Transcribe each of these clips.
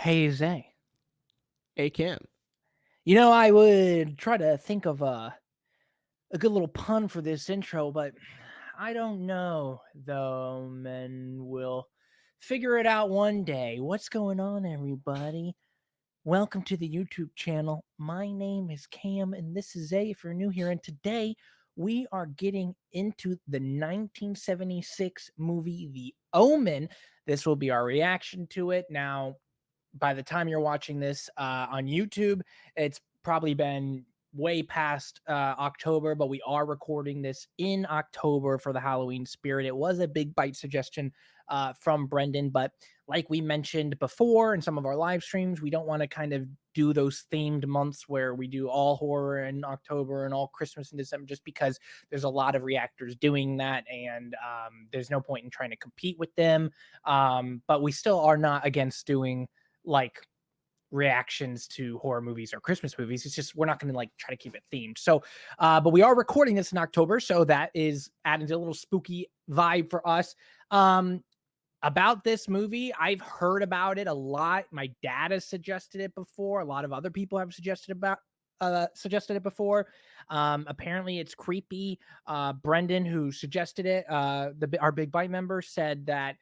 Hey, Zay. Hey, Cam. I would try to think of a good little pun for this intro, but I don't know, though, and we'll figure it out one day. What's going on, everybody? Welcome to the YouTube channel. My name is Cam, and this is Zay if you're new here. And today we are getting into the 1976 movie, The Omen. This will be our reaction to it. Now, by the time you're watching this on YouTube, it's probably been way past October, but we are recording this in October for the Halloween spirit. It was a big bite suggestion from Brendan, but like we mentioned before in some of our live streams, we don't want to kind of do those themed months where we do all horror in October and all Christmas in December, just because there's a lot of reactors doing that, and there's no point in trying to compete with them. But we still are not against doing like reactions to horror movies or Christmas movies. It's just we're not going to like try to keep it themed. So, but we are recording this in October, so that is adding a little spooky vibe for us. About this movie, I've heard about it a lot. My dad has suggested it before. A lot of other people have suggested it before. Apparently it's creepy. Brendan, who suggested it, our Big Bite member, said that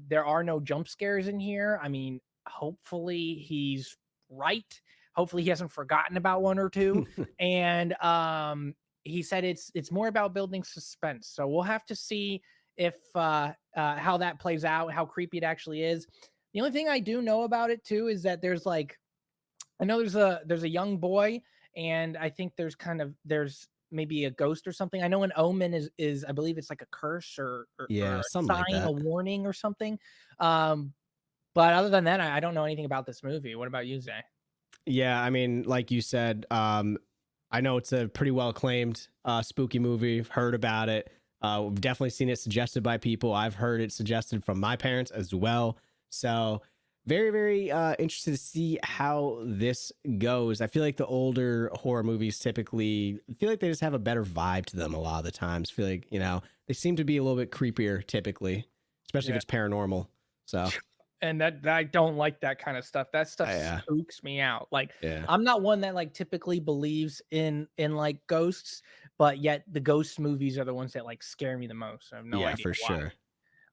there are no jump scares in here. I mean, hopefully he's right. Hopefully he hasn't forgotten about one or two. And he said it's more about building suspense. So we'll have to see if how that plays out, how creepy it actually is. The only thing I do know about it too is that there's like, I know there's a young boy, and I think there's maybe a ghost or something. I know an omen is I believe it's like a curse or Yeah, a something sign, like that. a warning or something. But other than that, I don't know anything about this movie. What about you, Zay? Yeah, I mean, like you said, I know it's a pretty well acclaimed spooky movie. I've heard about it. We've definitely seen it suggested by people. I've heard it suggested from my parents as well. So very, very interested to see how this goes. I feel like the older horror movies typically feel like they just have a better vibe to them a lot of the times. Feel like, they seem to be a little bit creepier typically, especially if it's paranormal. So and that I don't like that kind of stuff. That stuff spooks me out. Like, I'm not one that like typically believes in like ghosts, but yet the ghost movies are the ones that like scare me the most. I have no idea for why.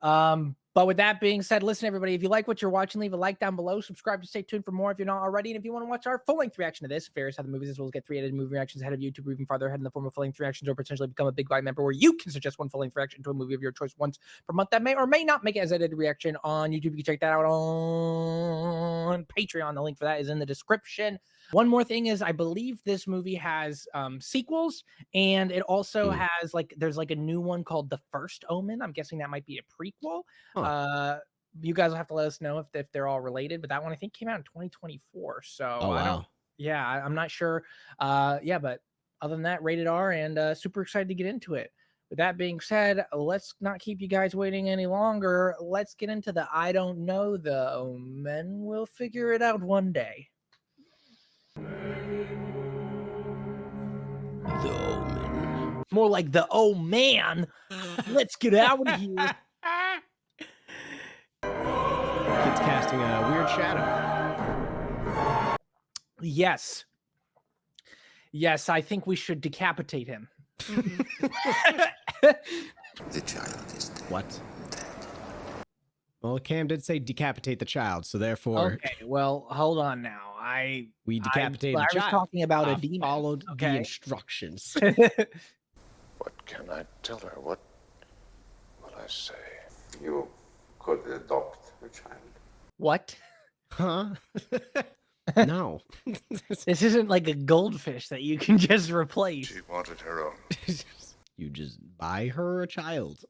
sure. But with that being said, listen, everybody, if you like what you're watching, leave a like down below, subscribe to stay tuned for more if you're not already. And if you want to watch our full-length reaction to this, various other movies, as well as get 3 edited movie reactions ahead of YouTube, or even farther ahead in the form of full-length reactions, or potentially become a Big Bite member where you can suggest one full-length reaction to a movie of your choice once per month that may or may not make it as edited reaction on YouTube. You can check that out on Patreon. The link for that is in the description. One more thing is, I believe this movie has sequels, and it also has there's like a new one called The First Omen. I'm guessing that might be a prequel. You guys will have to let us know if they're all related, but that one I think came out in 2024. So I'm not sure. But other than that, rated R, and super excited to get into it. With that being said, let's not keep you guys waiting any longer. Let's get into the I don't know the Omen. We'll figure it out one day. The Omen. More like the oh man. Let's get out of here. It's casting a weird shadow. Yes, I think we should decapitate him. The child is dead. What? Well, Cam did say decapitate the child, so therefore... Okay, well, hold on now. We decapitated the child. I was talking about a demon. Followed the instructions. What can I tell her? What will I say? You could adopt the child. What? Huh? No. This isn't like a goldfish that you can just replace. She wanted her own. You just buy her a child.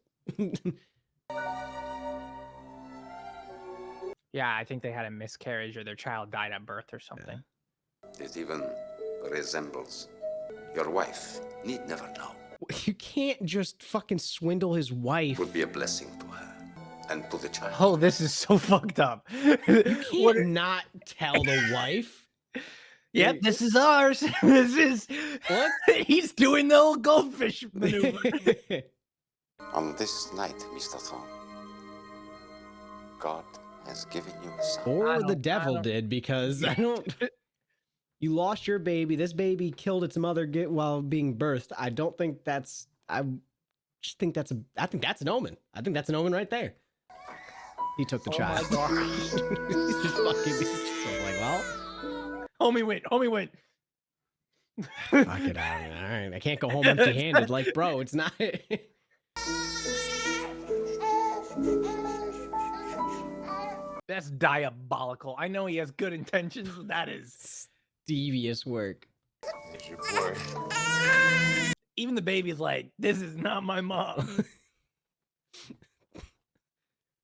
Yeah, I think they had a miscarriage or their child died at birth or something. It even resembles your wife. Need never know. You can't just fucking swindle his wife. Would be a blessing to her and to the child. Oh, this is so fucked up. You can't not tell the wife. Yep, this is ours. This is what he's doing, the old goldfish maneuver. On this night, Mr. Thorne, God has given you a son. Or the devil did, because I don't. You lost your baby. This baby killed its mother while being birthed. I don't think that's. I just think that's a. I think that's an omen. I think that's an omen right there. He took the child. My God. He's just fucking. So like, well, Homie win. Homie win. fuck it out. All right, I can't go home empty-handed. Like, bro, it's not. That's diabolical. I know he has good intentions, but that is devious work. Here's your boy. even the baby's like, this is not my mom.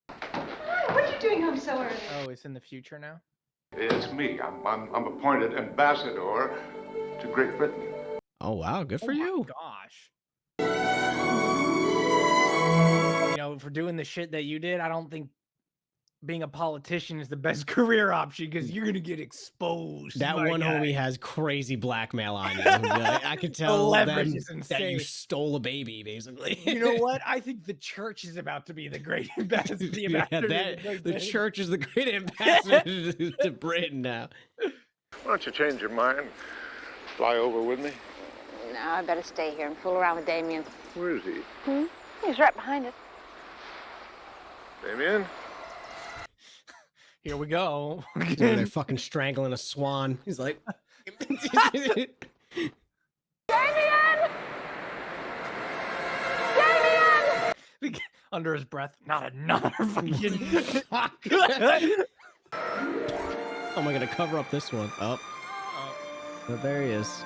What are you doing home so early? Oh, it's in the future now? It's me. I'm appointed ambassador to Great Britain. Oh, wow. Good for you. Gosh. You know, for doing the shit that you did, I don't think being a politician is the best career option because you're gonna get exposed. That one homie has crazy blackmail on you. I could tell them that you stole a baby, basically. You know what? I think the church is about to be the great ambassador. The church is the great ambassador to Britain now. Why don't you change your mind? Fly over with me? No, I better stay here and fool around with Damien. Where is he? He's right behind us. Damien? Here we go. They're fucking strangling a swan. He's like, Damien! Damien! Under his breath, not another fucking. How am I gonna cover up this one? Oh, there he is.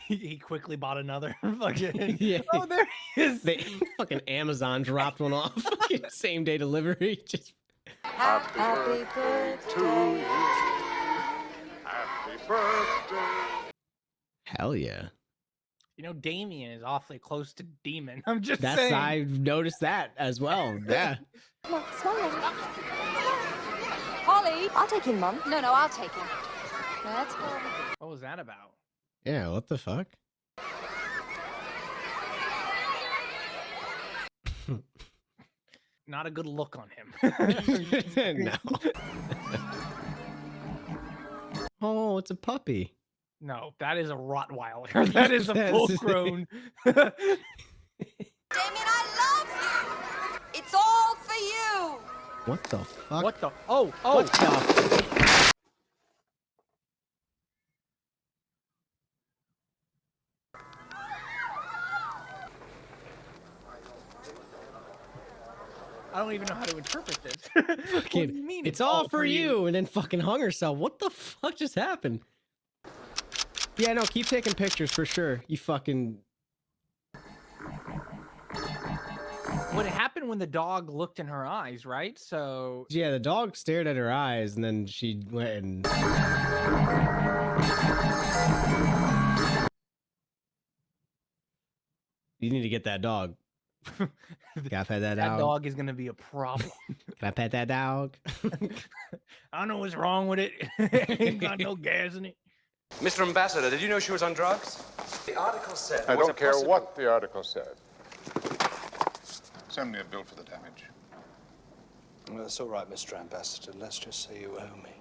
He quickly bought another fucking. Yeah. Oh, there he is. They fucking Amazon dropped one off. Same day delivery. Just. Happy birthday to you. Happy birthday. Hell yeah. You know, Damien is awfully close to demon. I'm just saying. I've noticed that as well. Yeah. Come on, smile. Holly! I'll take him, Mum. No, I'll take him. Let's go. What was that about? Yeah, what the fuck? Not a good look on him. No. Oh, it's a puppy. No, that is a Rottweiler. That is a full-grown. Damien, I love you! It's all for you! What the fuck? What the? Oh! What the? I don't even know how to interpret this. What do you mean? It's all for you, and then fucking hung herself. What the fuck just happened? Yeah, no, keep taking pictures for sure. You fucking. What happened when the dog looked in her eyes, right? So Yeah, the dog stared at her eyes, and then she went and. You need to get that dog. Can I pet that dog? that dog is gonna be a problem. Can I pet that dog? I don't know what's wrong with it. Ain't got no gas in it. Mr. Ambassador, did you know she was on drugs? The article said... I don't care what the article said. Send me a bill for the damage. Well, that's all right, Mr. Ambassador. Let's just say you owe me.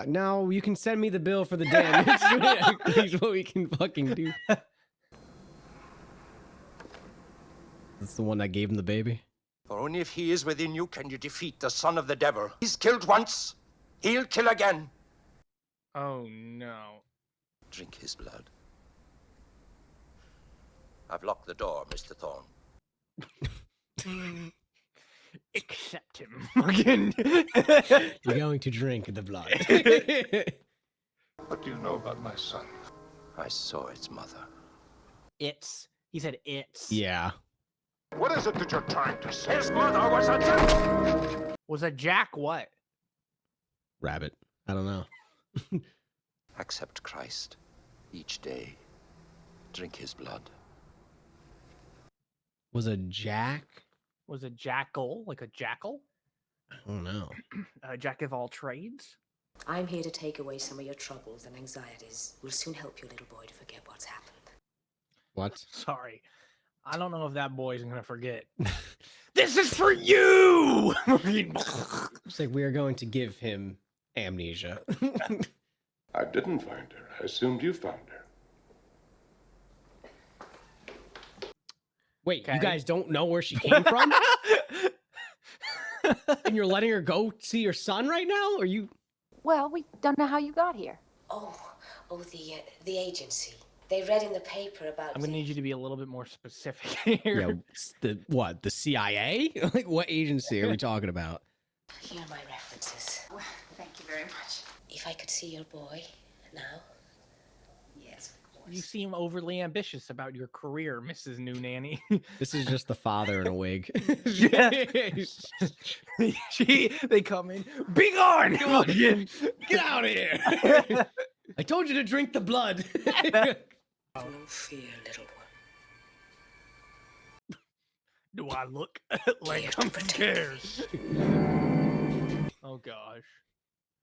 No, you can send me the bill for the damage. Here's what we can fucking do. That's the one that gave him the baby. For only if he is within you can you defeat the son of the devil. He's killed once, he'll kill again. Oh no. Drink his blood. I've locked the door, Mr. Thorne. Accept him. Fucking. You're going to drink the blood. What do you know about my son? I saw its mother. It's. He said it's. Yeah. What is it that you're trying to say? His mother was a Jack! Was a Jack what? Rabbit. I don't know. Accept Christ each day. Drink his blood. Was a jack? Was a jackal like a jackal? I don't know. A jack of all trades? I'm here to take away some of your troubles and anxieties. We'll soon help your little boy to forget what's happened. What? Sorry. I don't know if that boy's gonna forget. This This is for you. It's like we are going to give him amnesia. I didn't find her. I assumed you found her. Wait, Okay. you guys don't know where she came from? And you're letting her go see your son right now? Or you? Well, we don't know how you got here. The agency. They read in the paper about. I'm gonna need you to be a little bit more specific here. Yeah, the CIA? Like, what agency are we talking about? Here are my references. Well, thank you very much. If I could see your boy now. Yes, of course. You seem overly ambitious about your career, Mrs. New Nanny. This is just the father in a wig. Yeah. They come in. Be gone! Get out of here! I told you to drink the blood. No fear, little one. Do I look like I'm scared? Oh gosh.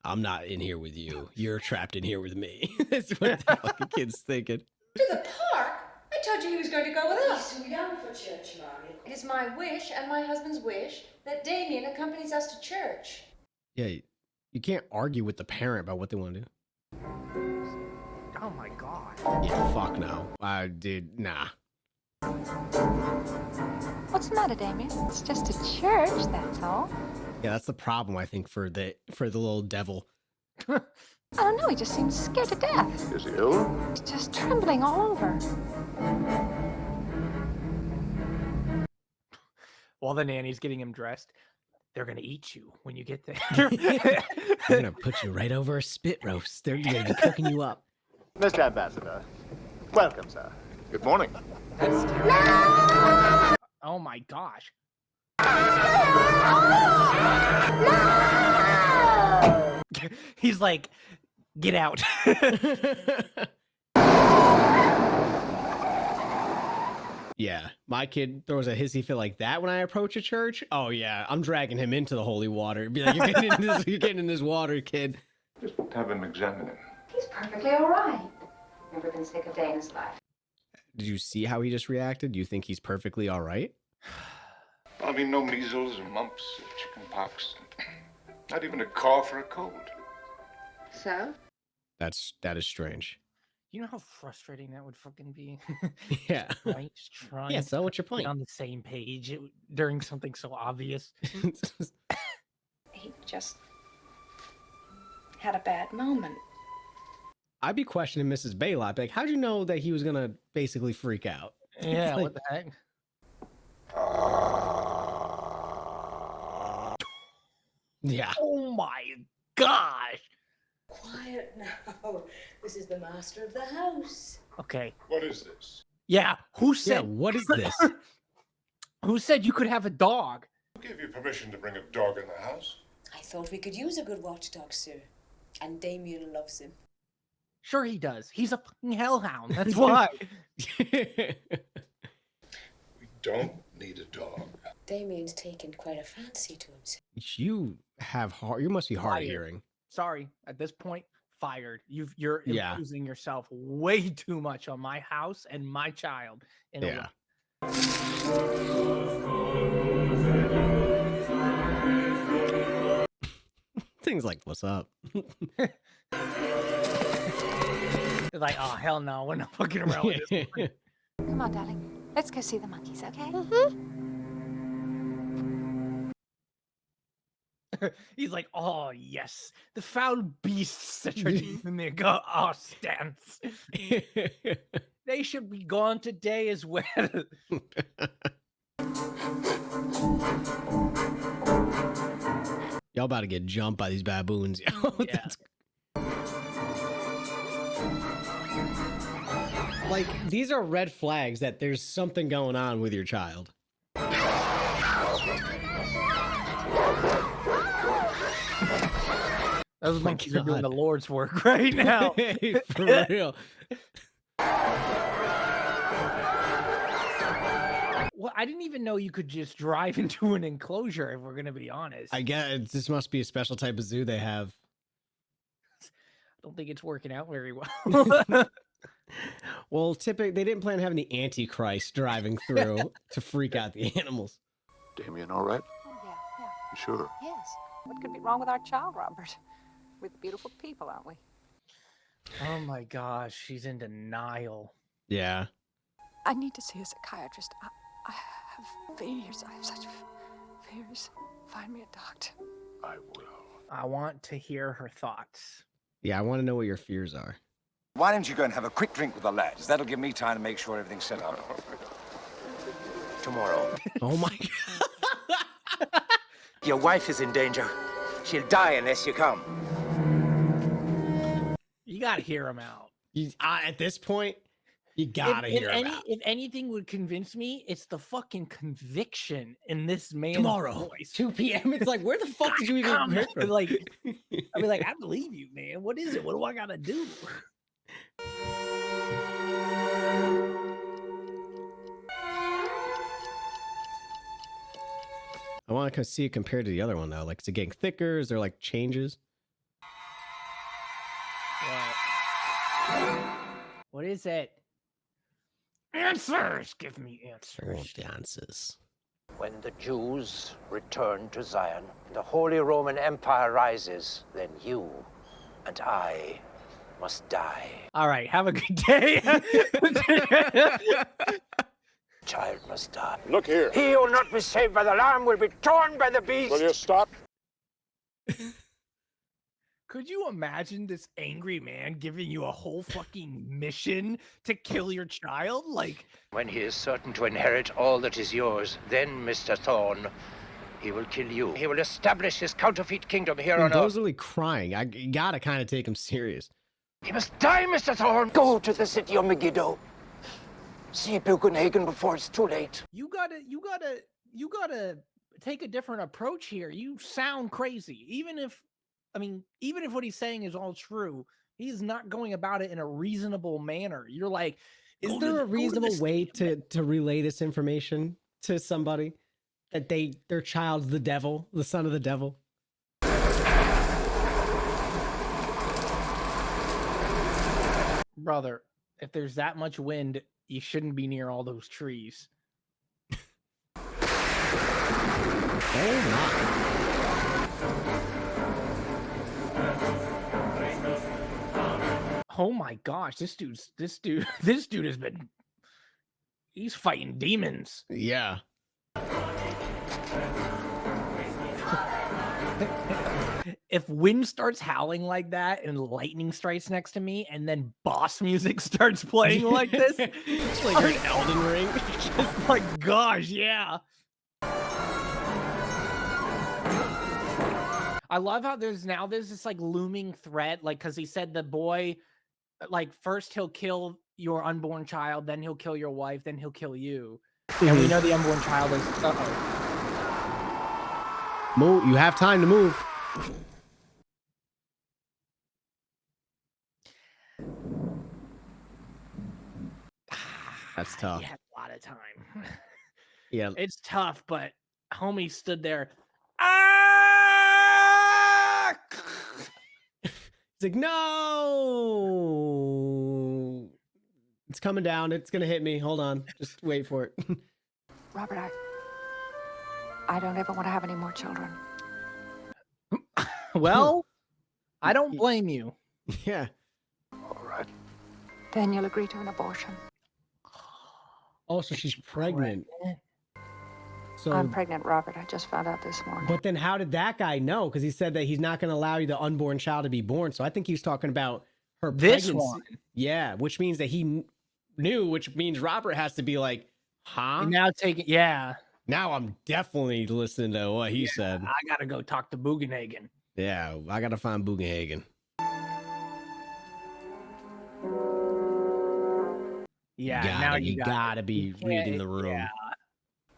I'm not in here with you. You're trapped in here with me. That's what the fucking kid's thinking. To the park? I told you he was going to go with us. He's too young for church, Mommy. It is my wish and my husband's wish that Damien accompanies us to church. Yeah, you can't argue with the parent about what they want to do. Oh my god. Yeah, fuck no. I did, nah. What's the matter, Damien? It's just a church, that's all. Yeah, that's the problem, I think, for the little devil. I don't know, he just seems scared to death. Is he ill? He's just trembling all over. While the nanny's getting him dressed, they're gonna eat you when you get there. They're gonna put you right over a spit roast. They're gonna be cooking you up. Mr. Ambassador, welcome, sir. Good morning. That's terrible. Oh my gosh. He's like, get out. Yeah, my kid throws a hissy fit like that when I approach a church. Oh yeah, I'm dragging him into the holy water. Be like, you're getting in this water, kid. Just have him examine him. He's perfectly all right. Never been sick a day in his life. Did you see how he just reacted? Do you think he's perfectly all right? I mean, no measles or mumps or chicken pox. Not even a cough or a cold. So? That is strange. You know how frustrating that would fucking be? Yeah. Right? Just trying Yeah, so what's your to point? get on the same page during something so obvious. He just had a bad moment. I'd be questioning Mrs. Baylock. Like, how'd you know that he was gonna basically freak out? Yeah, Like, what the heck? yeah. Oh my gosh. Quiet now. This is the master of the house. Okay. What is this? Yeah, who Yeah, said what is this? who said you could have a dog? Who gave you permission to bring a dog in the house? I thought we could use a good watchdog, sir. And Damien loves him. Sure he does. He's a fucking hellhound. That's why. We don't need a dog. Damien's taken quite a fancy to himself. You have hard. You must be hard of Fired. hearing. Sorry, at this point, fired. You're Yeah. imposing yourself way too much on my house and my child. In a Yeah. Things like, what's up? way. They're like, oh hell no, we're not fucking around with this. Come on, darling. Let's go see the monkeys, okay? He's like, oh yes, the foul beasts that are in their our stance. They should be gone today as well. Y'all about to get jumped by these baboons. Yo. Yeah. That's- Like, these are red flags that there's something going on with your child. Those my monkeys are doing the God. Lord's work right now. For real. Well, I didn't even know you could just drive into an enclosure, if we're gonna be honest. I guess this must be a special type of zoo they have. I don't think it's working out very well. Well, typically, they didn't plan on having the Antichrist driving through to freak out the animals. Damien all right? Oh, yeah. You sure? Yes. What could be wrong with our child, Robert? We're beautiful people, aren't we? Oh my gosh, she's in denial. Yeah. I need to see a psychiatrist. I have fears. I have such fears. Find me a doctor. I will. I want to hear her thoughts. Yeah, I want to know what your fears are. Why don't you go and have a quick drink with the lads? That'll give me time to make sure everything's set up. Tomorrow. Oh my God. Your wife is in danger. She'll die unless you come. You gotta hear him out. At this point, you gotta hear him out. If anything would convince me, it's the fucking conviction in this man's Tomorrow, voice. 2 p.m. It's like, where the fuck did you even hear from? Like, I'd be like, I believe you, man. What is it? What do I gotta do? I want to see it compared to the other one though. Like, is it getting thicker? Is there like changes? What is it? Answers! Give me answers. The answers. When the Jews return to Zion, the Holy Roman Empire rises, then you and I must die. All right, have a good day. Child must die. Look here. He who will not be saved by the Lamb will be torn by the beast. Will you stop? Could you imagine this angry man giving you a whole fucking mission to kill your child? Like, When he is certain to inherit all that is yours, then, Mr. Thorne, he will kill you. He will establish his counterfeit kingdom here on Those earth. really crying. You gotta kind of take him serious. He must die, Mr. Thorne. Go to the city of Megiddo. See Buchenhagen before it's too late. you gotta take a different approach here. You sound crazy. Even if what he's saying is all true, he's not going about it in a reasonable manner. You're like, Is there a reasonable way to relay this information to somebody that their child's the devil, the son of the devil? Brother, if there's that much wind, you shouldn't be near all those trees. Oh my. Oh my gosh, this dude has been, he's fighting demons. Yeah. If wind starts howling like that and lightning strikes next to me and then boss music starts playing like this, It's like you're in Elden Ring. oh my gosh, yeah. I love how there's this like looming threat, like, because he said the boy, like, first he'll kill your unborn child, then he'll kill your wife, then he'll kill you. And we know the unborn child is, Move. You have time to move. That's tough. You have a lot of time. Yeah. It's tough, but homie stood there. Ah! It's like, no. It's coming down. It's going to hit me. Hold on. Just wait for it. Robert, I don't ever want to have any more children. Well, I don't blame you. Yeah. All right. Then you'll agree to an abortion. Oh, so she's pregnant. So, I'm pregnant, Robert. I just found out this morning. but then how did that guy know? Because he said that he's not going to allow you the unborn child to be born. So I think he was talking about her This pregnancy. one. Yeah, which means that he knew, which means Robert has to be like, huh? Now take it. Yeah. Now I'm definitely listening to what he said. I got to go talk to Bugenhagen. Yeah, I got to find Bugenhagen. Yeah. Now you gotta be reading the room. Yeah.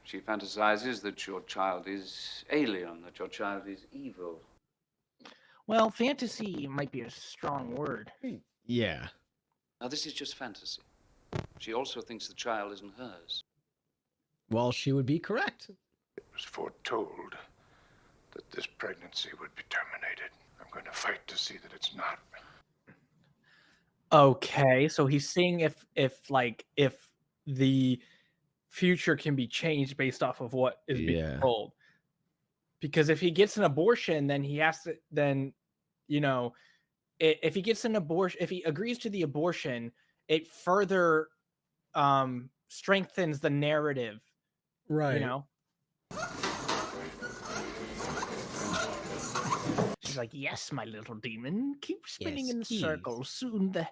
She fantasizes that your child is alien, that your child is evil. Well, fantasy might be a strong word. Yeah. Now, this is just fantasy. She also thinks the child isn't hers. Well, she would be correct. It was foretold that this pregnancy would be terminated. I'm going to fight to see that it's not. Okay, so he's seeing if the future can be changed based off of what is being Yeah. told. Because if he gets an abortion, then he has to, then, you know, if he gets an abortion, if he agrees to the abortion, it further strengthens the narrative, Right. you know? She's like, yes, my little demon, keep spinning Yes, in keys. circles. Soon the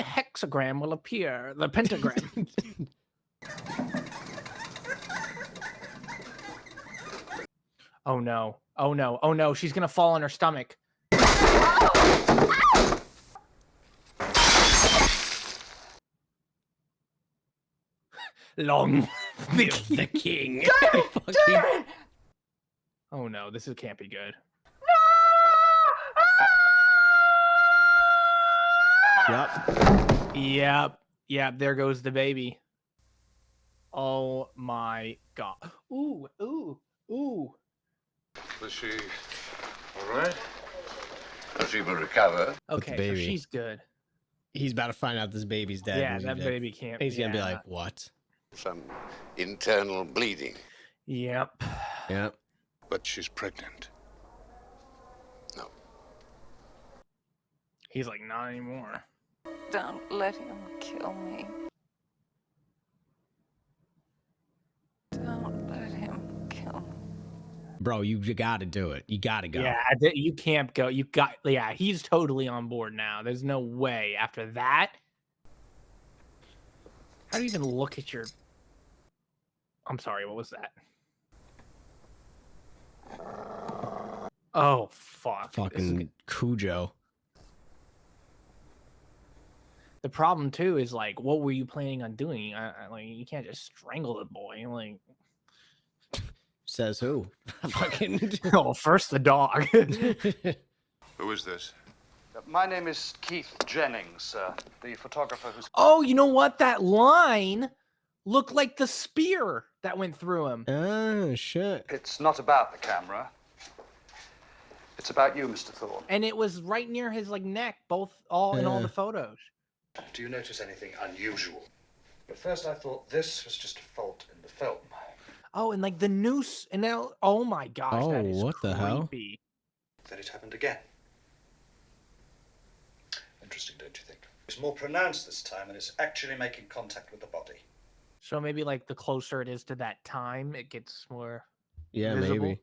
hexagram will appear, the pentagram. Oh no. Oh no. Oh no. She's going to fall on her stomach. Long live the king. Oh no. This can't be good. Yep. Yep. There goes the baby. Oh my god. Ooh. Was she all right? She will recover. Okay, so baby. she's good. He's about to find out this baby's dead. Yeah, and that he's like- baby can't. He's gonna be yeah. like, what? Some internal bleeding. Yep. Yep. But she's pregnant. No. He's like, not anymore. Don't let him kill me. Don't let him kill me. Bro, you gotta do it. You gotta go. Yeah, you can't go. Yeah, he's totally on board now. There's no way after that. How do you even look at your... I'm sorry, what was that? Oh, fuck. Fucking Cujo. The problem, too, is, like, what were you planning on doing? Like, you can't just strangle the boy. Like... Says who? Fucking. Oh, first the dog. Who is this? My name is Keith Jennings, sir, the photographer who's... Oh, you know what? That line looked like the spear that went through him. Oh, shit. It's not about the camera. It's about you, Mr. Thorne. And it was right near his like neck, in all the photos. Do you notice anything unusual? At first I thought this was just a fault in the film. Oh, and like the noose, and now, oh my gosh, that is what the hell? creepy. Then it happened again. Interesting, don't you think? It's more pronounced this time, and it's actually making contact with the body. So maybe like the closer it is to that time, it gets more Yeah, visible. maybe.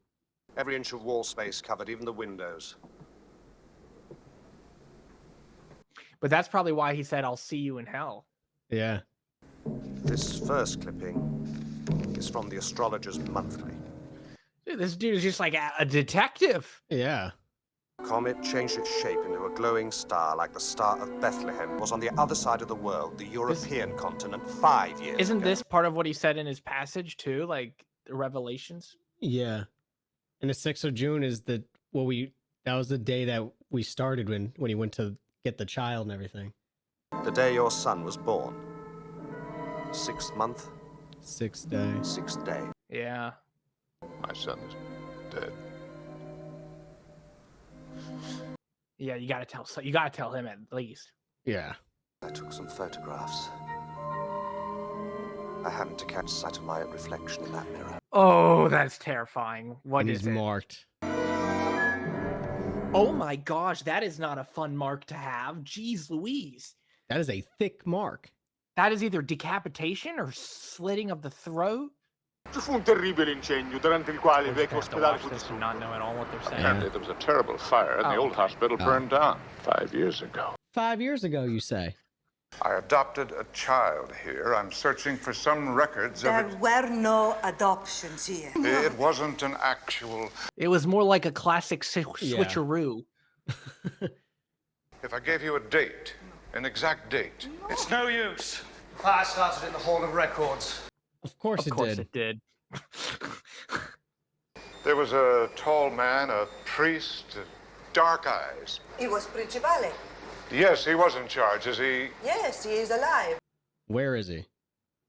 Every inch of wall space covered, even the windows. But that's probably why he said, "I'll see you in hell." Yeah. This first clipping is from the Astrologer's Monthly. Dude, this dude is just like a detective. Yeah. Comet changed its shape into a glowing star like the Star of Bethlehem was on the other side of the world, the European continent, 5 years Isn't ago. this part of what he said in his passage too? Like the Revelations? Yeah. And the 6th of June is that was the day that we started when he went to get the child and everything. The day your son was born. 6th month. 6th day. 6th day. Yeah. My son is dead. Yeah, you gotta tell him at least. Yeah. I took some photographs. I happened to catch sight of my own reflection in that mirror. Oh, that's terrifying. What And is he's it? marked. Oh my gosh, that is not a fun mark to have. Jeez Louise. That is a thick mark. That is either decapitation or slitting of the throat. Ci fu un terribile incendio durante il quale il I vecchio have to ospedale watch fu this and not know at all what they're saying. Apparently there was a terrible fire and the old hospital burned down 5 years ago. 5 years ago, you say? I adopted a child here. I'm searching for some records of There it. were no adoptions here. It wasn't an actual... It was more like a classic switcheroo. If I gave you a date, an exact date. It's no use. Fire started in the Hall of Records. Of course it did. There was a tall man, a priest, dark eyes. He was Principale. Yes, he was in charge. Is he... Yes, he is alive. Where is he?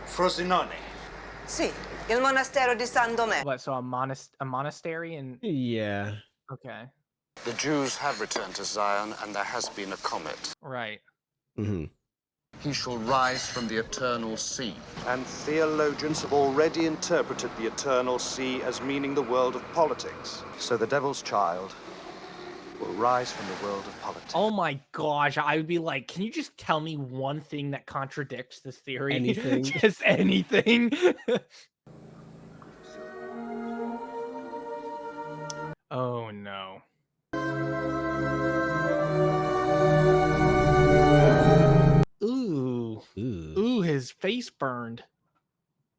Frosinone. Sì, il monastero di San Domè. What, so a monastery in... Yeah. Okay. The Jews have returned to Zion, and there has been a comet. Right. Mm-hmm. He shall rise from the eternal sea. And theologians have already interpreted the eternal sea as meaning the world of politics. So the devil's child will rise from the world of politics. Oh my gosh, I would be like, can you just tell me one thing that contradicts this theory? Anything. Just anything. Oh no. Ooh. Ooh, his face burned.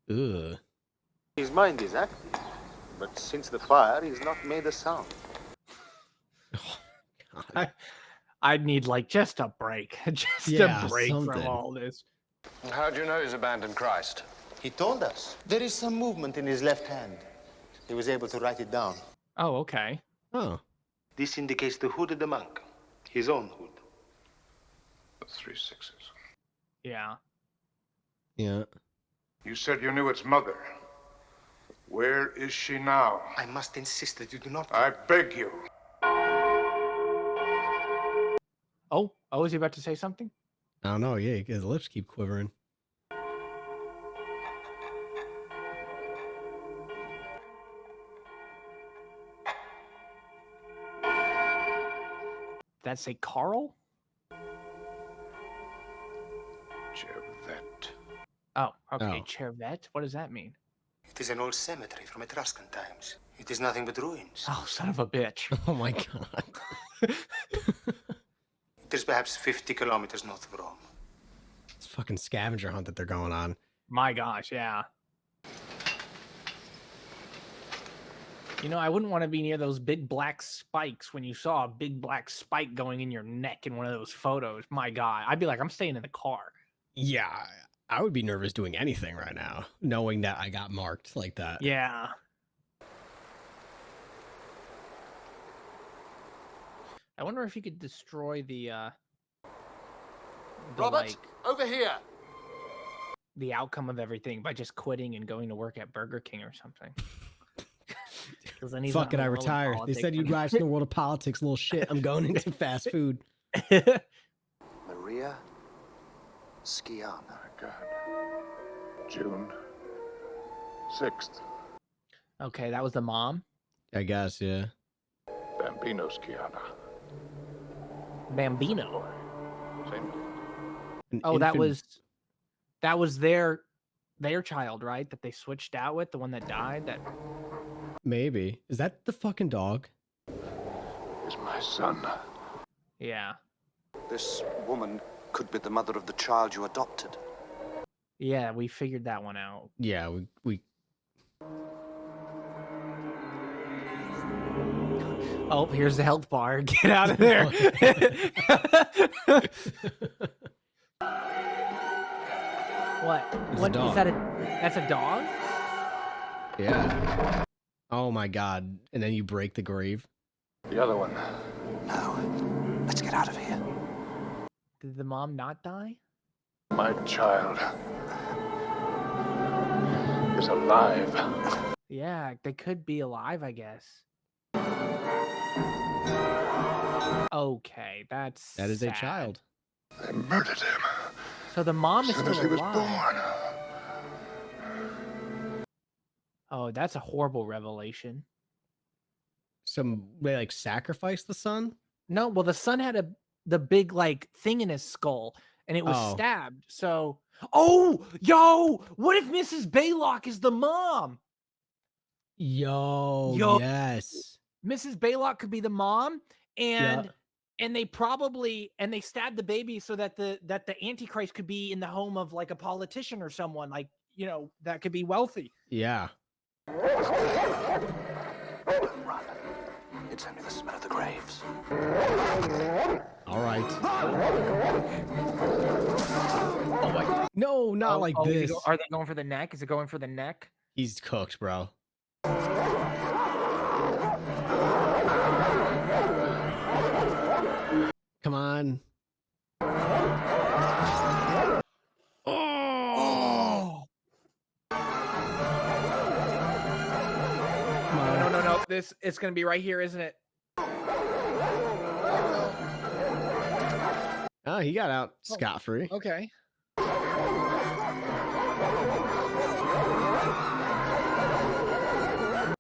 Ugh. His mind is active, but since the fire, he's not made a sound. I'd need like just a break. Just a break from all this. How do you know he's abandoned Christ? He told us. There is some movement in his left hand. He was able to write it down. Oh, okay. Oh. This indicates the hood of the monk. His own hood. The 3 6s. Yeah. Yeah. You said you knew its mother. Where is she now? I must insist that you do not... I beg you. Oh, is he about to say something? I don't know. Yeah, his lips keep quivering. That say Carl? Gervette. Oh, okay. Oh. Chervette? What does that mean? It is an old cemetery from Etruscan times. It is nothing but ruins. Oh, son of a bitch. Oh my god. It is perhaps 50 kilometers north of Rome. It's a fucking scavenger hunt that they're going on. My gosh, yeah. You know, I wouldn't want to be near those big black spikes when you saw a big black spike going in your neck in one of those photos. My God. I'd be like, I'm staying in the car. Yeah, I would be nervous doing anything right now, knowing that I got marked like that. Yeah. I wonder if you could destroy the Robert, over here. the outcome of everything by just quitting and going to work at Burger King or something. Fuck it, I retire. They said you'd rise in the world of politics, little shit. I'm going into fast food. Maria Sciana. My God. June 6th. Okay, that was the mom. I guess, yeah. Bambino Sciana. Bambino. Same. Oh, that was their child, right? That they switched out with, the one that died. That maybe. Is that the fucking dog? Is my son. Yeah. This woman could be the mother of the child you adopted. Yeah, we figured that one out. Yeah, we Oh, here's the health bar. Get out of there. What? It's What a dog. is that? That's a dog? Yeah. Oh my god. And then you break the grave. The other one. No. Let's get out of here. Did the mom not die? My child is alive. Yeah, they could be alive, I guess. Okay, that is a child. They murdered him. So the mom is As soon still as he was alive. born. Oh, that's a horrible revelation. They like sacrificed the son? No, well, the son had the big like thing in his skull, and it was Oh. stabbed. So, oh, yo, what if Mrs. Baylock is the mom? Yo, Yo. yes. Mrs. Baylock could be the mom, and they stabbed the baby so that the Antichrist could be in the home of like a politician or someone like, you know, that could be wealthy. Yeah. Run. It's only the smell of the graves. All right. Oh my. No, not like this. Are they going for the neck? Is it going for the neck? He's cooked, bro. Come on. Oh. No. It's going to be right here, isn't it? Oh, he got out scot-free. Okay.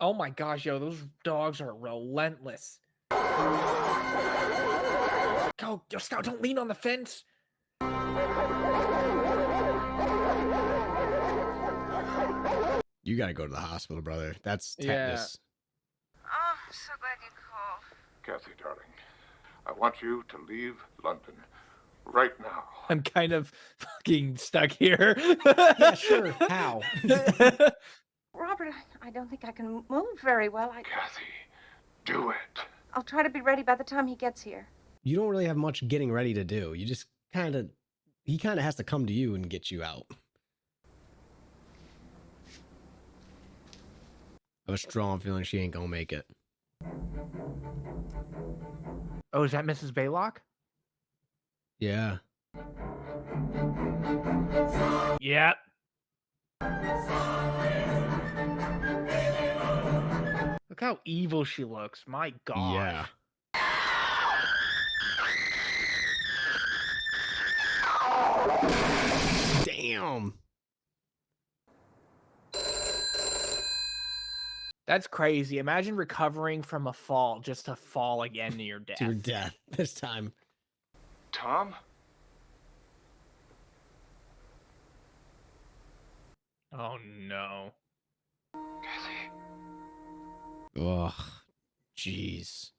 Oh my gosh, yo, those dogs are relentless. Go, yo, Scout, don't lean on the fence. You gotta go to the hospital, brother. That's tetanus. Oh, I'm so glad you called. Kathy, darling, I want you to leave London right now. I'm kind of fucking stuck here. Yeah, sure. How? Robert, I don't think I can move very well. Kathy, do it. I'll try to be ready by the time he gets here. You don't really have much getting ready to do. You just he kind of has to come to you and get you out. I have a strong feeling she ain't gonna make it. Oh, is that Mrs. Baylock? Yeah. Yep. Look how evil she looks. My God. Yeah. Damn. That's crazy. Imagine recovering from a fall just to fall again to your death. To your death this time. Tom? Oh no. Kathy. Ugh. Jeez.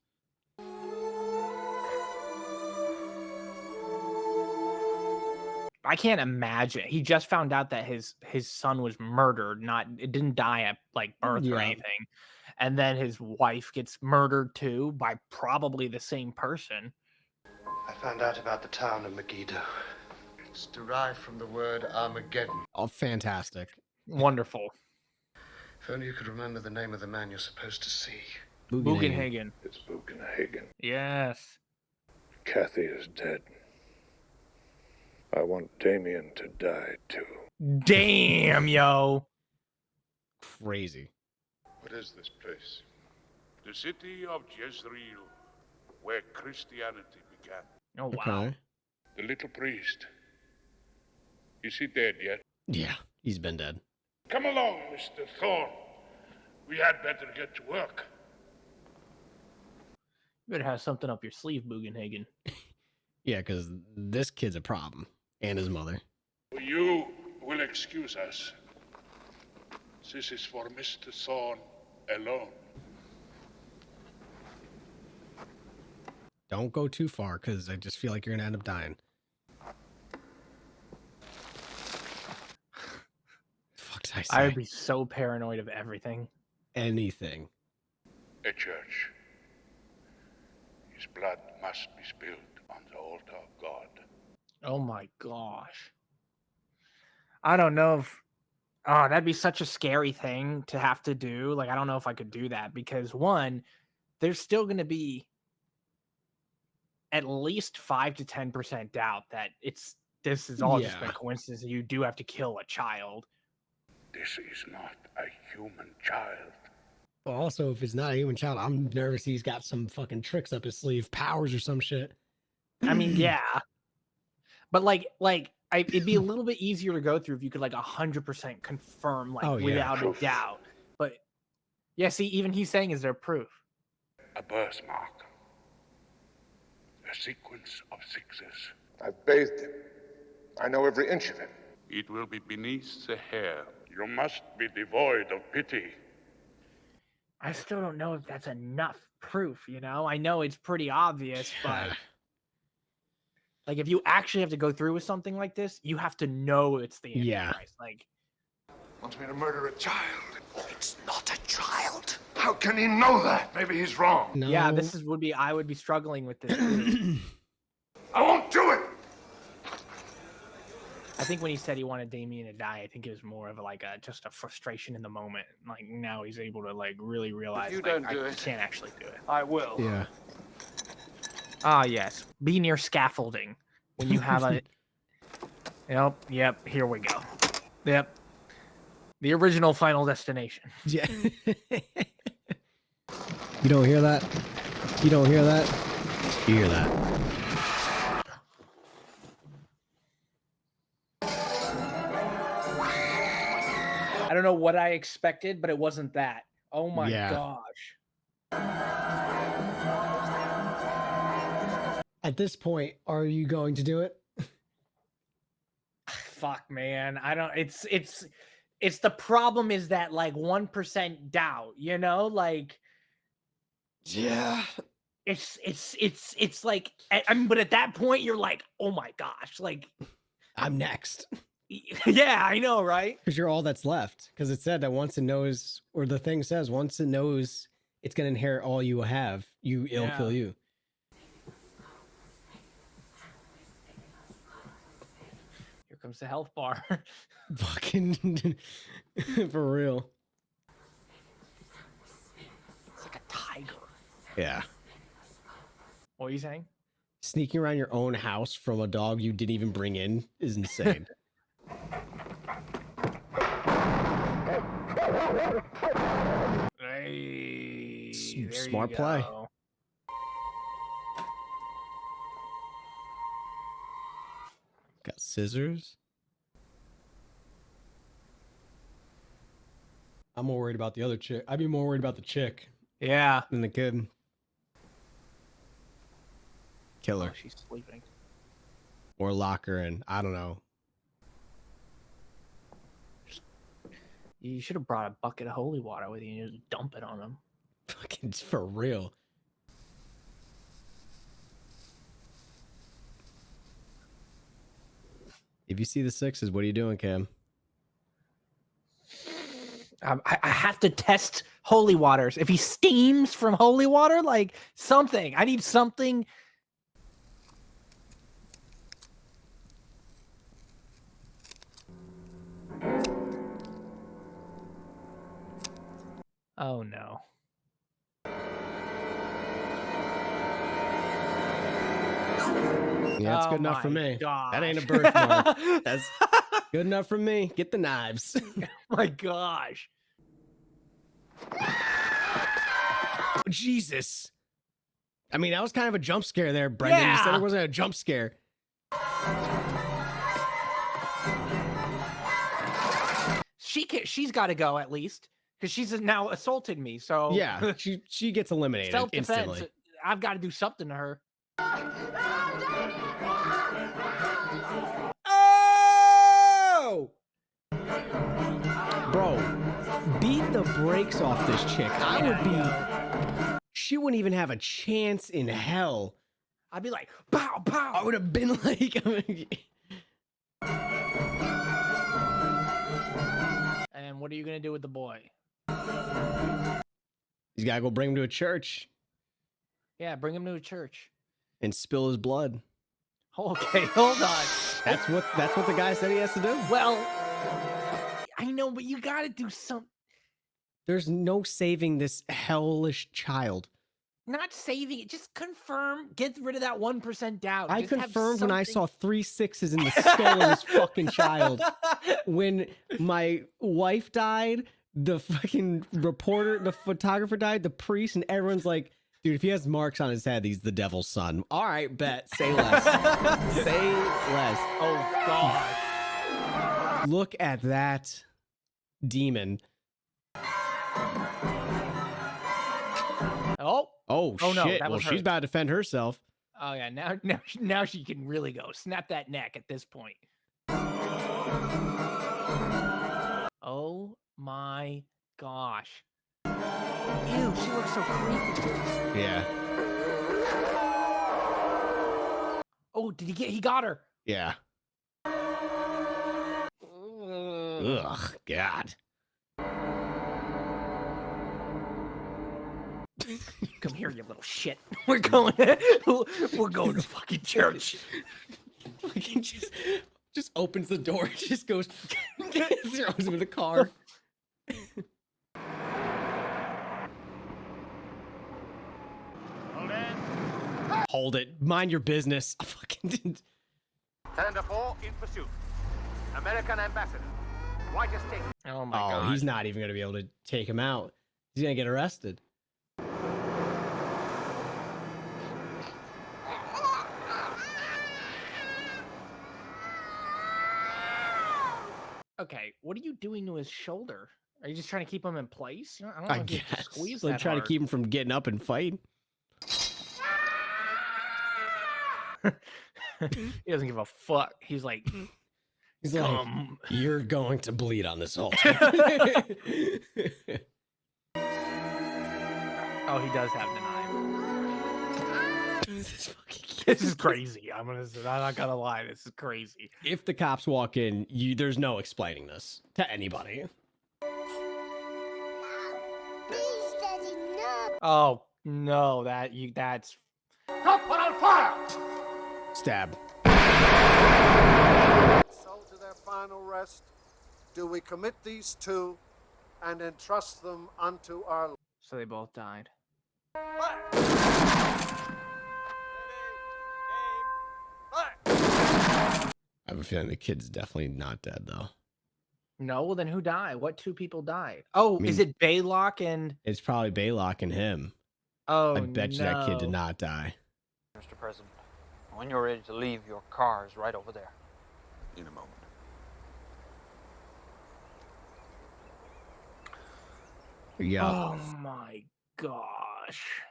I can't imagine. He just found out that his son was murdered. It didn't die at like birth or anything. And then his wife gets murdered too by probably the same person. I found out about the town of Megiddo. It's derived from the word Armageddon. Oh, fantastic. Wonderful. If only you could remember the name of the man you're supposed to see. Bugenhagen. It's Bugenhagen. Yes. Kathy is dead. I want Damien to die too. Damn, yo. Crazy. What is this place? The city of Jezreel, where Christianity began. Oh, wow. Okay. The little priest. Is he dead yet? Yeah, he's been dead. Come along, Mr. Thorne. We had better get to work. You better have something up your sleeve, Bugenhagen. Yeah, because this kid's a problem. And his mother. You will excuse us. This is for Mr. Thorne alone. Don't go too far, because I just feel like you're going to end up dying. Fuck did I say? I would be so paranoid of everything. Anything. A church. His blood must be spilled on the altar of God. Oh my gosh. I don't know if that'd be such a scary thing to have to do. Like, I don't know if I could do that because one, there's still going to be at least 5 to 10% doubt that this is all just been coincidence. You do have to kill a child. This is not a human child. Well, also, if it's not a human child, I'm nervous he's got some fucking tricks up his sleeve, powers or some shit. I mean, yeah. But it'd be a little bit easier to go through if you could 100% confirm, without a doubt. But yeah, see, even he's saying, is there proof? A birthmark. A sequence of sixes. I've bathed him. I know every inch of him. It will be beneath the hair. You must be devoid of pity. I still don't know if that's enough proof, I know it's pretty obvious, but if you actually have to go through with something like this, you have to know it's the Antichrist. Wants me to murder a child. It's not a child. How can he know that? Maybe he's wrong. No. Yeah, I would be struggling with this. I won't do it. I think when he said he wanted Damien to die, I think it was more of just a frustration in the moment. Now he's able to really realize If you don't do I it, can't actually do it. I will. Yeah. Ah, yes. Be near scaffolding when you have a. Yep. Here we go. Yep. The original Final Destination. Yeah. You don't hear that? You don't hear that? You hear that? I don't know what I expected, but it wasn't that. Oh my gosh. At this point, are you going to do it? Fuck, man. I don't. It's the problem is that like 1% doubt. You know, like. Yeah. It's like, I mean, but at that point you're like, oh my gosh, like I'm next. Yeah, I know, right? Because you're all that's left. Because it said that once it knows, or the thing says, once it knows it's going to inherit all you have, it'll kill you. Here comes the health bar. Fucking for real. It's like a tiger. Yeah. What are you saying? Sneaking around your own house from a dog you didn't even bring in is insane. Hey, smart play. Got scissors. I'm more worried about the other chick. I'd be more worried about the chick. Yeah. Than the kid. Kill her. Oh, she's sleeping. Or lock her in. I don't know. You should have brought a bucket of holy water with you and just dump it on them. Fucking for real. If you see the sixes, what are you doing, Cam? I have to test holy waters. If he steams from holy water, like something. I need something. Oh no. Yeah, that's good enough for me. That ain't a birthmark. That's good enough for me. Get the knives. Oh my gosh. Jesus. I mean, that was kind of a jump scare there, Brendan. You said it wasn't a jump scare. She's got to go at least because she's now assaulted me. So yeah, she gets eliminated instantly. I've got to do something to her. Oh! Bro, beat the brakes off this chick. I would be... She wouldn't even have a chance in hell. I'd be like, pow, pow. I would have been like... And what are you going to do with the boy? He's got to go bring him to a church. Yeah, bring him to a church. And spill his blood. Okay, hold on. That's what the guy said he has to do. Well, I know, but you got to do something. There's no saving this hellish child. Not saving it, just confirm. Get rid of that 1% doubt. I just confirmed when I saw 3 6s in the skull of this fucking child. When my wife died, the fucking reporter, the photographer died, the priest, and everyone's like, dude, if he has marks on his head, he's the devil's son. All right, bet. Say less. Say less. Oh, God. Look at that demon. Oh no, shit. that Well, was she's about to defend herself. Oh, yeah. Now she can really go. Snap that neck at this point. Oh, my gosh. Ew, she looks so creepy. Yeah. Oh, he got her. Yeah. Ugh, God. Come here, you little shit. We're going to fucking church. Fucking just opens the door, just goes throws him in the car. Hold it. Mind your business. I fucking didn't. Cylinder 4 in pursuit. American ambassador. White estate. Oh my god. He's not even gonna be able to take him out. He's gonna get arrested. Okay, what are you doing to his shoulder? Are you just trying to keep him in place? You know, I don't I know if you have to guess. squeeze Like that try to hard. keep him from getting up and fighting. He doesn't give a fuck. He's like, He's come. like, you're going to bleed on this altar. Oh, he does have the knife. This is crazy. I'm not gonna lie. This is crazy. If the cops walk in, there's no explaining this to anybody. Oh no, that's Don't put on fire! Stab. So to their final rest, do we commit these two and entrust them unto our... So they both died. I have a feeling the kid's definitely not dead, though. No, well then who died? What two people died? Oh, I mean, is it Baylock and... It's probably Baylock and him. Oh, I bet you that kid did no. not die. Mr. President, when you're ready to leave, your car is right over there. In a moment. Yeah. Oh my gosh.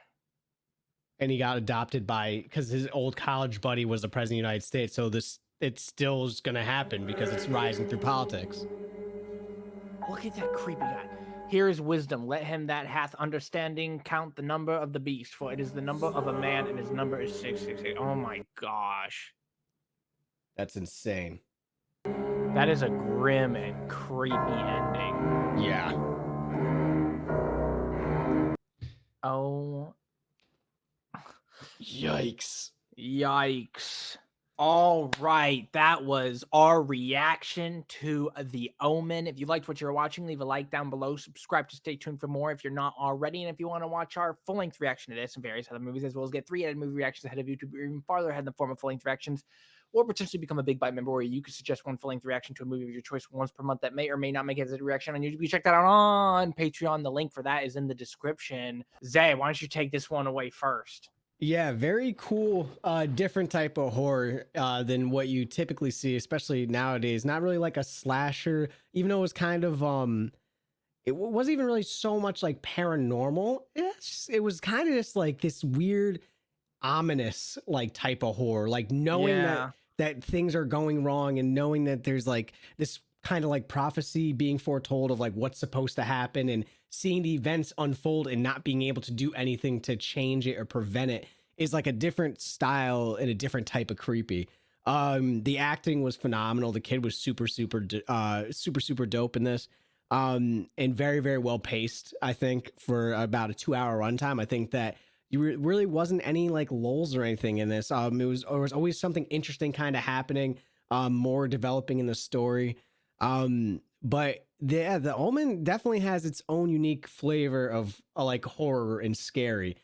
And he got adopted because his old college buddy was the president of the United States. So it still is going to happen because it's rising through politics. Look at that creepy guy. Here is wisdom. Let him that hath understanding count the number of the beast, for it is the number of a man, and his number is 666. Oh my gosh. That's insane. That is a grim and creepy ending. Yeah. Oh. Yikes. Yikes. All right, that was our reaction to The Omen. If you liked what you're watching, leave a like down below. Subscribe to stay tuned for more if you're not already. And if you want to watch our full-length reaction to this and various other movies, as well as get 3 edited movie reactions ahead of YouTube, or even farther ahead in the form of full-length reactions, or potentially become a Big Bite member where you could suggest one full-length reaction to a movie of your choice once per month that may or may not make it as a reaction on YouTube, you check that out on Patreon. The link for that is in the description. Zay, why don't you take this one away first? Yeah, very cool, different type of horror than what you typically see, especially nowadays. Not really like a slasher, even though it was kind of, it wasn't even really so much like paranormal. It was kind of just like this weird, ominous like type of horror, like knowing that things are going wrong and knowing that there's like this kind of like prophecy being foretold of like what's supposed to happen and seeing the events unfold and not being able to do anything to change it or prevent it is like a different style and a different type of creepy. The acting was phenomenal. The kid was super dope in this. And very, very well paced, I think, for about a 2-hour runtime. I think that really wasn't any like lulls or anything in this. It was always something interesting kind of happening, more developing in the story. But the Omen definitely has its own unique flavor of like horror and scary,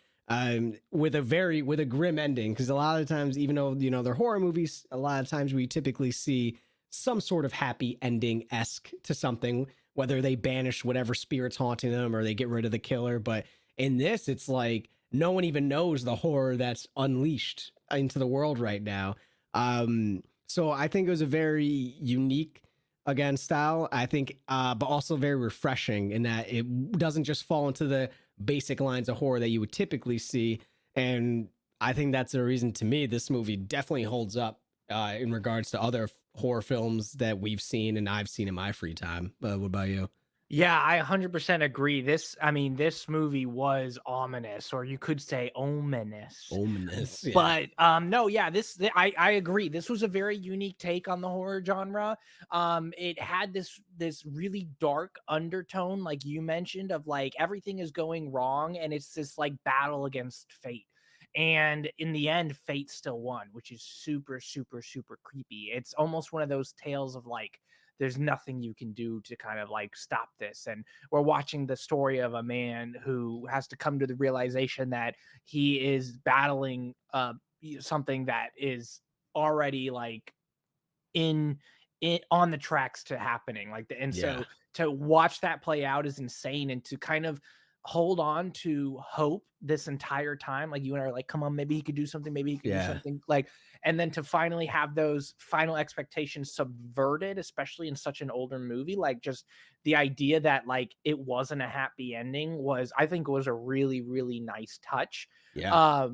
with a grim ending. Because a lot of times, even though they're horror movies, a lot of times we typically see some sort of happy ending-esque to something, whether they banish whatever spirit's haunting them or they get rid of the killer. But in this, it's like no one even knows the horror that's unleashed into the world right now. So I think it was a very unique, again, style, I think, but also very refreshing in that it doesn't just fall into the basic lines of horror that you would typically see. And I think that's the reason, to me, this movie definitely holds up in regards to other horror films that we've seen and I've seen in my free time. What about you? Yeah, I 100% agree. This movie was ominous, or you could say ominous. Ominous, yeah. But no, yeah, I agree. This was a very unique take on the horror genre. It had this really dark undertone, like you mentioned, of like everything is going wrong, and it's this like battle against fate. And in the end, fate still won, which is super, super, super creepy. It's almost one of those tales of like, there's nothing you can do to kind of like stop this. And we're watching the story of a man who has to come to the realization that he is battling something that is already like in on the tracks to happening. So to watch that play out is insane. And to kind of hold on to hope this entire time. Like you and I are like, come on, maybe he could do something, maybe he could do something, like, and then to finally have those final expectations subverted, especially in such an older movie, like just the idea that like it wasn't a happy ending was, I think, was a really, really nice touch. Yeah.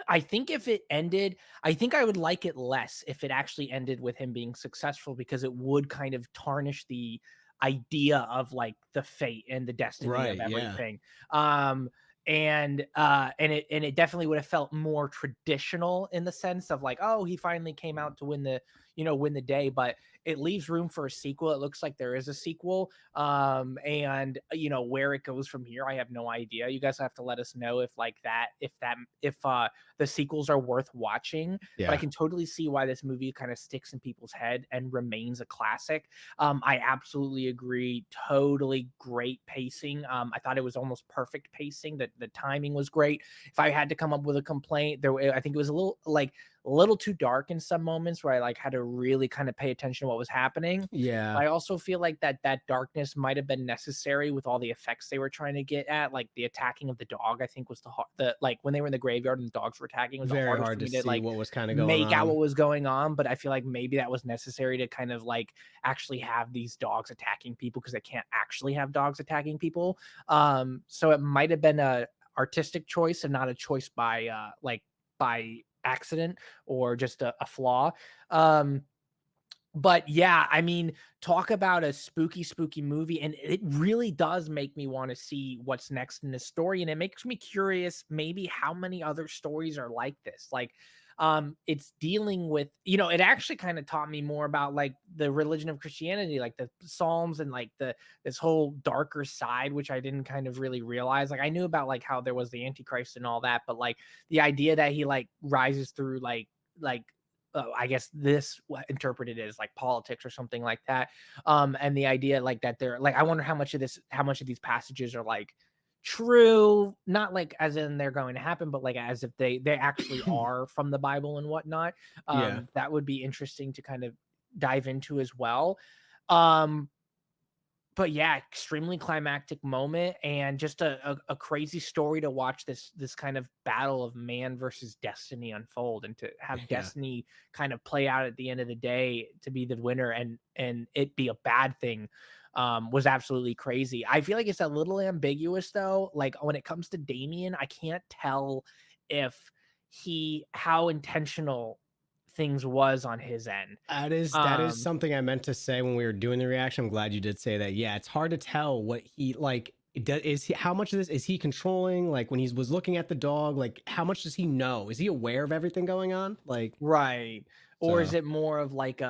I think if it ended, I think I would like it less if it actually ended with him being successful, because it would kind of tarnish the idea of like the fate and the destiny of Right. Yeah. everything. And it definitely would have felt more traditional in the sense of like, oh, he finally came out to win the, win the day, but it leaves room for a sequel. It looks like there is a sequel. And where it goes from here, I have no idea. You guys have to let us know if like that, if the sequels are worth watching. But I Yeah. can totally see why this movie kind of sticks in people's head and remains a classic. I absolutely agree. Totally great pacing. I thought it was almost perfect pacing. That the timing was great. If I had to come up with a complaint, I think it was a little too dark in some moments where I like had to really kind of pay attention to what was happening. Yeah. But I also feel like that darkness might have been necessary with all the effects they were trying to get at, like the attacking of the dog. I think was the like when they were in the graveyard and the dogs were attacking, it was the Very hardest hard for to me to see like what was kind of going make out on. what was going on. But I feel like maybe that was necessary to kind of like actually have these dogs attacking people, because they can't actually have dogs attacking people. So it might have been a artistic choice and not a choice by by accident or just a flaw. But yeah, I mean, talk about a spooky movie, and it really does make me want to see what's next in this story, and it makes me curious maybe how many other stories are like this. Like, it's dealing with, it actually kind of taught me more about like the religion of Christianity, like the Psalms and like this whole darker side, which I didn't kind of really realize. Like I knew about like how there was the Antichrist and all that, but like the idea that he like rises through like I guess this interpreted as like politics or something like that. And the idea like that they're like, I wonder how much of these passages are like true, not like as in they're going to happen, but like as if they actually are from the Bible and whatnot. Yeah. That would be interesting to kind of dive into as well. But yeah, extremely climactic moment, and just a crazy story to watch this kind of battle of man versus destiny unfold, and to have Yeah. destiny kind of play out at the end of the day to be the winner, and it be a bad thing, was absolutely crazy. I feel like it's a little ambiguous though. Like when it comes to Damien, I can't tell if how intentional things was on his end. That is something I meant to say when we were doing the reaction. I'm glad you did say that. Yeah, it's hard to tell what he like. Is he, how much of this is he controlling? Like when he was looking at the dog, like how much does he know? Is he aware of everything going on? Like Right. Or is so. it more of like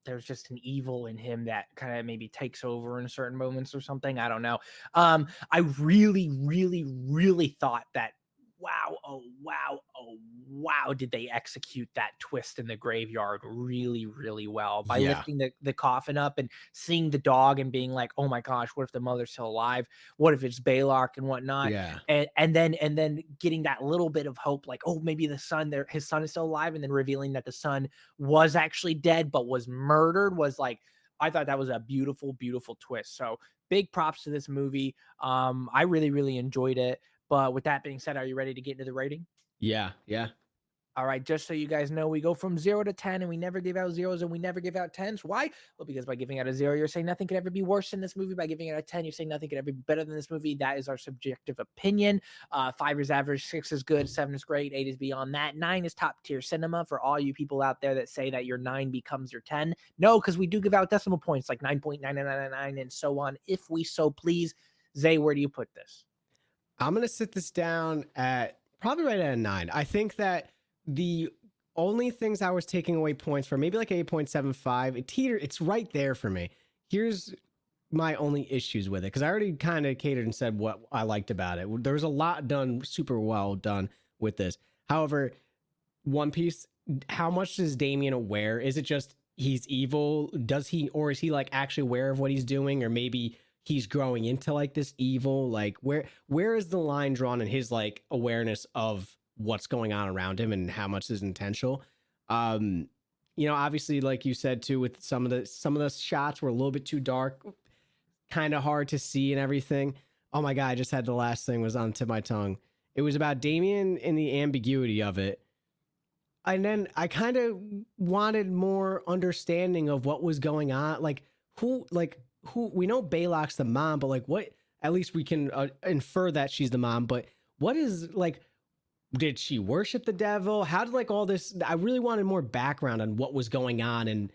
there's just an evil in him that kind of maybe takes over in certain moments or something? I don't know. I really, really, really thought that wow, did they execute that twist in the graveyard really, really well by Yeah. lifting the coffin up and seeing the dog and being like, oh my gosh, what if the mother's still alive? What if it's Balok and whatnot? Yeah. And then getting that little bit of hope, like, oh, maybe his son is still alive, and then revealing that the son was actually dead but was murdered, was like, I thought that was a beautiful, beautiful twist. So big props to this movie. I really, really enjoyed it. But with that being said, are you ready to get into the rating? Yeah. Yeah. All right, just so you guys know, we go from 0 to 10, and we never give out zeros and we never give out 10s. Why? Well, because by giving out a 0, you're saying nothing could ever be worse than this movie. By giving it a 10, you're saying nothing could ever be better than this movie. That is our subjective opinion. 5 is average, 6 is good, 7 is great, 8 is beyond that. 9 is top tier cinema for all you people out there that say that your 9 becomes your 10. No, because we do give out decimal points like 9.9999 and so on, if we so please. Zay, where do you put this? I'm going to sit this down at probably right at a 9. I think that the only things I was taking away points for, maybe like 8.75, it's right there for me. Here's my only issues with it, because I already kind of catered and said what I liked about it. There was a lot done, super well done with this. However, one piece, how much is Damien aware? Is it just he's evil? Or is he like actually aware of what he's doing? Or maybe he's growing into like this evil? Like where is the line drawn in his like awareness of what's going on around him and how much is intentional? Obviously, like you said too, with some of the shots were a little bit too dark. kind of hard to see and everything. Oh my God, I just had the last thing was on the tip of my tongue. It was about Damien and the ambiguity of it. And then I kind of wanted more understanding of what was going on. Like who we know Baylock's the mom, but like what, at least we can infer that she's the mom, but what is like, did she worship the devil? How did like all this, I really wanted more background on what was going on and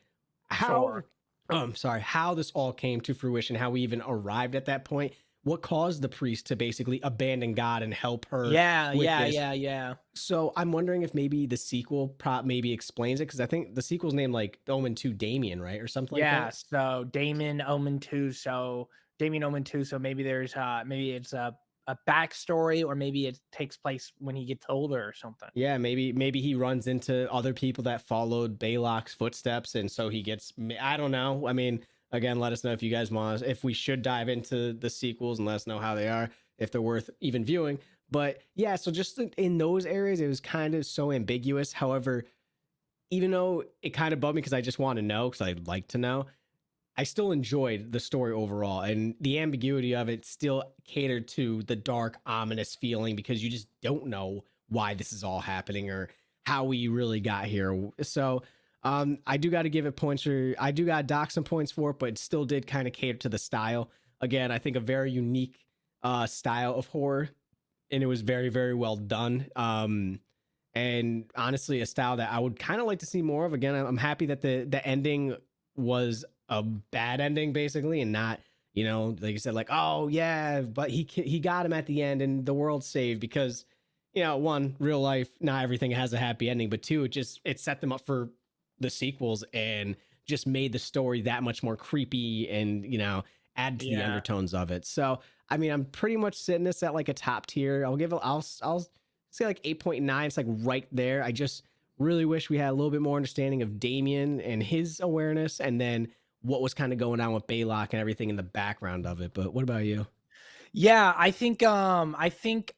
how, I'm sorry, how this all came to fruition, how we even arrived at that point. What caused the priest to basically abandon God and help her with this? Yeah. So I'm wondering if maybe the sequel maybe explains it, because I think the sequel's named like Omen 2 Damien, right? Or something like Yeah, that. so Damon Omen 2, so Damien Omen 2, so maybe there's maybe it's a backstory, or maybe it takes place when he gets older or something. Yeah, maybe he runs into other people that followed Baylock's footsteps, and so he gets. I don't know. I mean, again, let us know if you guys want. If we should dive into the sequels, and let us know how they are, if they're worth even viewing. But yeah, so just in those areas, it was kind of so ambiguous. However, even though it kind of bugged me because I just want to know, because I'd like to know, I still enjoyed the story overall, and the ambiguity of it still catered to the dark, ominous feeling, because you just don't know why this is all happening or how we really got here. So I do got to give it points for, I do got to dock some points for it, but it still did kind of cater to the style. Again, I think a very unique style of horror, and it was very, very well done. And honestly, a style that I would kind of like to see more of. Again, I'm happy that the ending was a bad ending, basically, and not, you know, like you said, like, oh yeah, but he got him at the end and the world saved, because, you know, one, real life, not everything has a happy ending, but two, it set them up for the sequels and just made the story that much more creepy and, you know, add to the undertones of it. So I mean, I'm pretty much sitting this at like a top tier. I'll say like 8.9. It's like right there. I just really wish we had a little bit more understanding of Damien and his awareness, and then what was kind of going on with Baylock and everything in the background of it. But what about you? Yeah, I think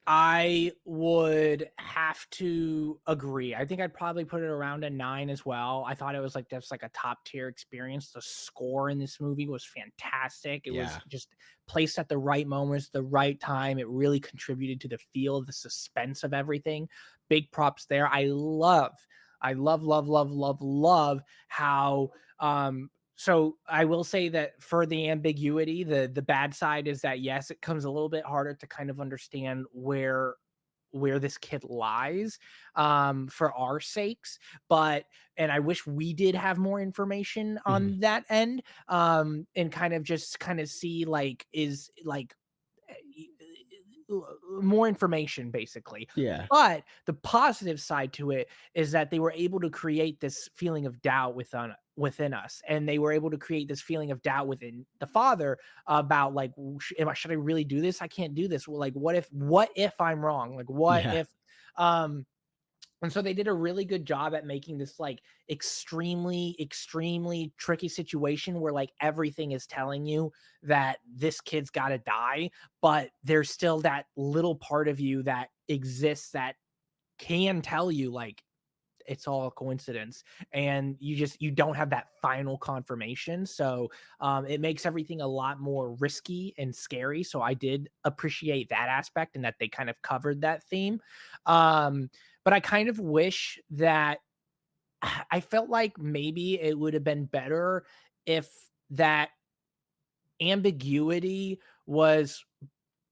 I would have to agree. I think I'd probably put it around a 9 as well. I thought it was like that's like a top tier experience. The score in this movie was fantastic. It was just placed at the right moments, the right time. It really contributed to the feel, the suspense of everything. Big props there. I love how so I will say that for the ambiguity, the bad side is that yes, it comes a little bit harder to kind of understand where this kid lies for our sakes, but and I wish we did have more information on that end, and kind of just kind of see like is like more information basically. Yeah. But the positive side to it is that they were able to create this feeling of doubt within us, and they were able to create this feeling of doubt within the father about like, should I really do this? I can't do this. Well, like what if I'm wrong? Like what if and so they did a really good job at making this like extremely tricky situation where like everything is telling you that this kid's got to die, but there's still that little part of you that exists that can tell you like it's all a coincidence, and you don't have that final confirmation. So it makes everything a lot more risky and scary. So I did appreciate that aspect and that they kind of covered that theme. But I kind of wish that I felt like maybe it would have been better if that ambiguity was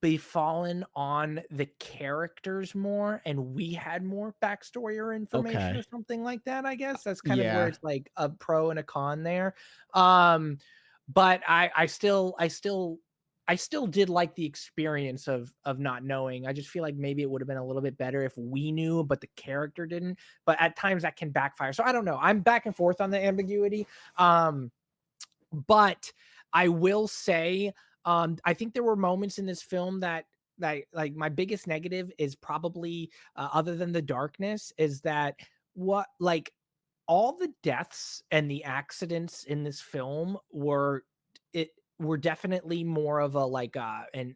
befallen on the characters more and we had more backstory or information or something like that. I guess that's kind of where it's like a pro and a con there. But I still did like the experience of not knowing. I just feel like maybe it would have been a little bit better if we knew but the character didn't, but at times that can backfire. So I don't know, I'm back and forth on the ambiguity. But I will say, I think there were moments in this film that like my biggest negative is probably other than the darkness is that what like all the deaths and the accidents in this film were definitely more of a like an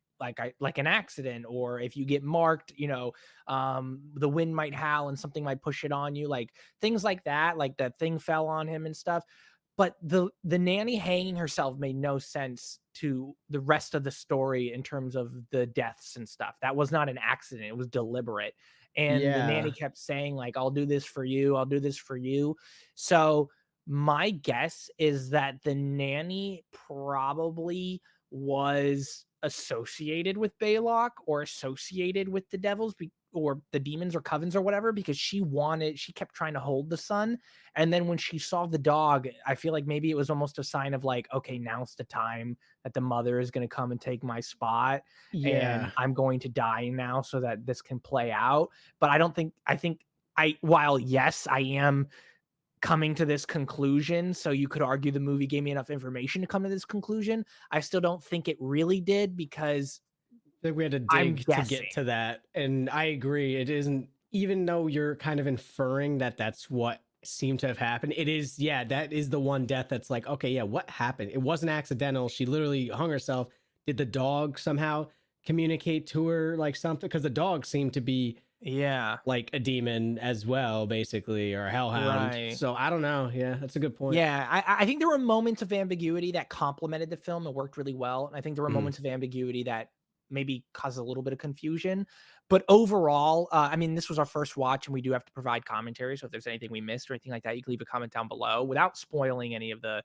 accident, or if you get marked, you know, the wind might howl and something might push it on you, like things like that, like that thing fell on him and stuff. but the nanny hanging herself made no sense to the rest of the story in terms of the deaths and stuff. That was not an accident. It was deliberate. And the nanny Yeah. kept saying, like, I'll do this for you. I'll do this for you. So my guess is that the nanny probably was associated with Baylock or associated with the devils or the demons or covens or whatever, because she kept trying to hold the son. And then when she saw the dog, I feel like maybe it was almost a sign of like, okay, now's the time that the mother is going to come and take my spot, and Yeah. I'm going to die now so that this can play out. But while yes, I am coming to this conclusion, so you could argue the movie gave me enough information to come to this conclusion, I still don't think it really did, because I think we had to I'm dig to guessing. get to that. And I agree. It isn't, even though you're kind of inferring that that's what seemed to have happened. It is, yeah, that is the one death that's like, okay, yeah, what happened? It wasn't accidental. She literally hung herself. Did the dog somehow communicate to her like something? Because the dog seemed to be like a demon as well, basically, or a hellhound. Right. So I don't know. Yeah, that's a good point. Yeah, I think there were moments of ambiguity that complemented the film and worked really well. And I think there were moments of ambiguity that maybe caused a little bit of confusion. But overall, I mean, this was our first watch, and we do have to provide commentary. So if there's anything we missed or anything like that, you can leave a comment down below without spoiling any of the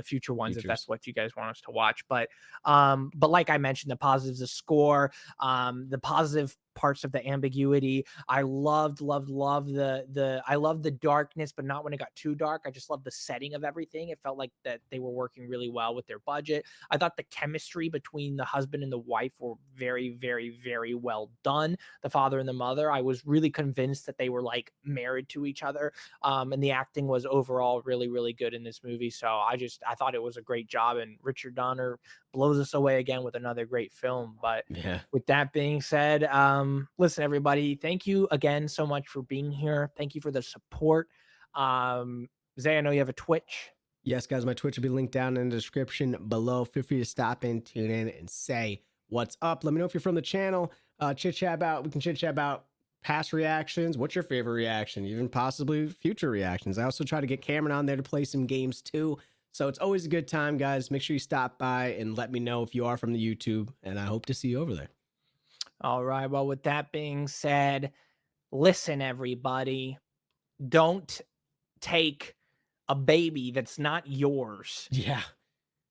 future ones if that's what you guys want us to watch. But like I mentioned, the positives, the score, the positive parts of the ambiguity. I loved I loved the darkness, but not when it got too dark. I just loved the setting of everything. It felt like that they were working really well with their budget. I thought the chemistry between the husband and the wife were very, very, very well done. The father and the mother, I was really convinced that they were like married to each other. And the acting was overall really, really good in this movie. So I thought it was a great job, and Richard Donner blows us away again with another great film. But with that being said, listen, everybody, thank you again so much for being here. Thank you for the support. Zay, I know you have a Twitch. Yes, guys, my Twitch will be linked down in the description below. Feel free to stop in, tune in, and say what's up. Let me know if you're from the channel. We can chit chat about past reactions. What's your favorite reaction? Even possibly future reactions. I also try to get Cameron on there to play some games too. So it's always a good time, guys. Make sure you stop by and let me know if you are from the YouTube, and I hope to see you over there. All right. Well, with that being said, listen, everybody, don't take a baby that's not yours. Yeah.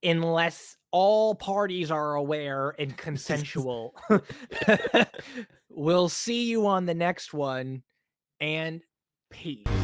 Unless all parties are aware and consensual. We'll see you on the next one, and peace.